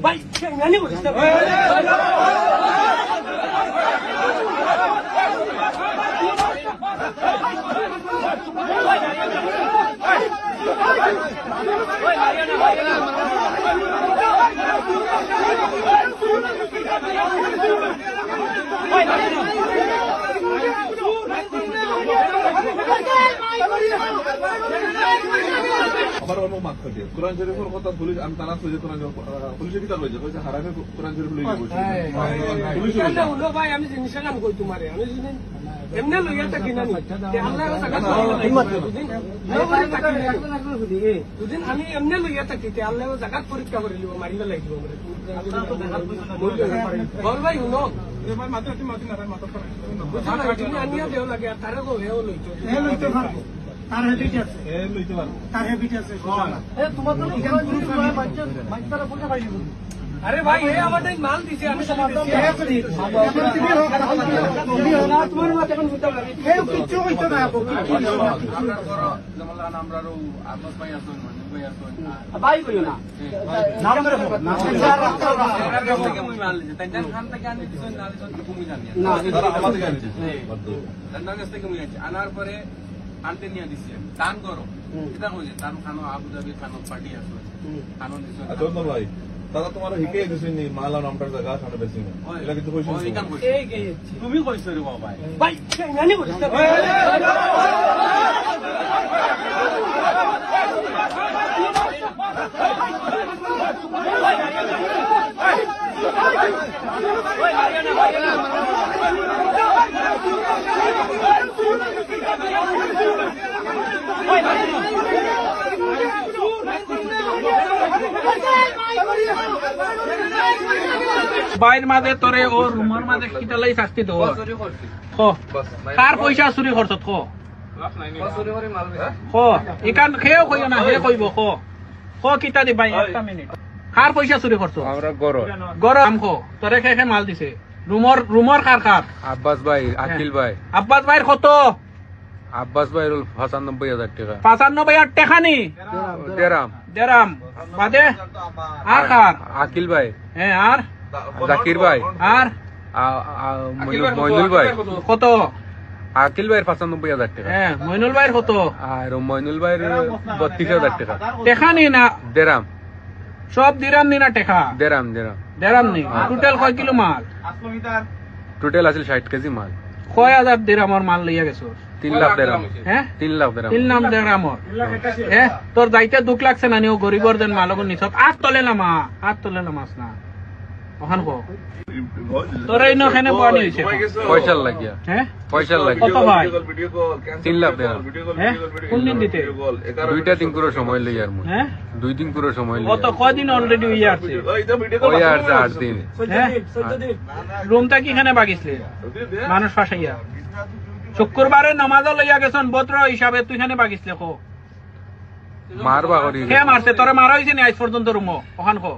ভাই কেন বলিস না আবার অন্য মাঠ থাকে কোরআন শরীফের কথা পুলিশ আমি তারা খুঁজে কোরআন পুলিশের কিতাব হয়েছে কইছে হারামে কোরআন শরীফ লইয়া বসে পুলিশ হলো ভাই আমি জিনিস কাম কই তোমারে আমি জিনিস এমনে লইয়া থাকি না আল্লাহ জাকাত দুদিন আমি এমনে লইয়া থাকি আল্লাহ জাকাত পরীক্ষা করে লিব মারিবা লাগিব বল ভাই শুনো ভাই মাথা না ভাই মাথা তুমি আনিয়া দেও লাগে তারে গো হেও লইতো তার হেবিট আছে লইতে পারবো তার হেবিট আছে তোমার তো এখান পুরো মাইতারা বলতে পারিনি আরে ভাই এই আমাদের মাল দিছে আমি তোমার মাথা এখন হইতা লাগে কেউ কিছু হইতো না আপু আপনার ঘর যেমন আমরারও আব্বাস ভাই আছেন ভাই আছেন ভাই কইও না নাম ধরে না থেকে মই মাল দিছে তাই জান খান থেকে আনি দিছেন না দিছেন তুমি জানি না তারা আমাদের জানি তার কাছ থেকে মই আনছি আনার পরে আনতে নিয়ে দিছে দান করো এটা কইছে দান খানো আবু ধাবি খানো পার্টি আছে খানো দিছে আচ্ছা ভাই দাদা তোমার হিকে দিছেনি মালা নামটার জায়গা সামনে বেশি না এটা কিন্তু কইছো এই তুমি কইছো রে বাবা ভাই কেন বলিস না বাইর মাঝে তোরে ও রুমের মাঝে কিতালাই শাস্তি দেব কার পয়সা চুরি করছ ইকান খেয়েও কইও না হে কইব কিতা দি ভাই একটা মিনিট কার পয়সা চুরি করছ আমরা গরম তোরে খেয়ে মাল দিছে রুমর কার আব্বাস ভাই আকিল ভাই আব্বাস ভাইয়ের কত আব্বাস ভাইয়ের 95,000 টাকা 95,000 টাকা নি দেরাম বাদে আর কার আকিল ভাই হ্যাঁ আর জাকির ভাই আর মইনুল ভাই কত আকিল ভাইয়ের 95,000 টাকা হ্যাঁ মইনুল ভাইয়ের কত আর মইনুল ভাইয়ের 32,000 টাকা টাকা নি না দেরাম সব দিরাম নি না টাকা দেরাম নি টোটাল কয় কিলো মাল টোটাল আছে 60 কেজি মাল কয় হাজার দিরামর মাল লইয়া গেছো 3 লাখ দেরাম হ্যাঁ 3 লাখ দেরাম 3 লাখ দেরামর তোর যাইতে দুঃখ লাগছে না নিও গরিবর দেন মালগুন নিছত আট তলে না মাছ না ওখান কো তোর এই নখানে পানি হইছে পয়সা লাগিয়া হ্যাঁ পয়সা লাগিয়া কত ভাই 3 লাখ দেরাম হ্যাঁ কোন দিন দিতে 2 দিন সময় লই আর হ্যাঁ 2 দিন করে সময় লই কত কয় দিন অলরেডি হই আছে ওই আর 8 দিন হ্যাঁ রুমটা কি এখানে বাগিছলে মানুষ ফাসাইয়া শুক্রবারে নামাজও লইয়া গেছন বত্র হিসাবে তুই এখানে বাগিছলে কো মারবা করি কে মারছে তোরে মারা হইছে নি আজ পর্যন্ত রুমো ওখান কো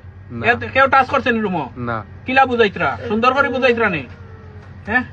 কেউ টাচ করছে নি রুমো না কিলা বুঝাইতরা সুন্দর করে বুঝাইতরা নি হ্যাঁ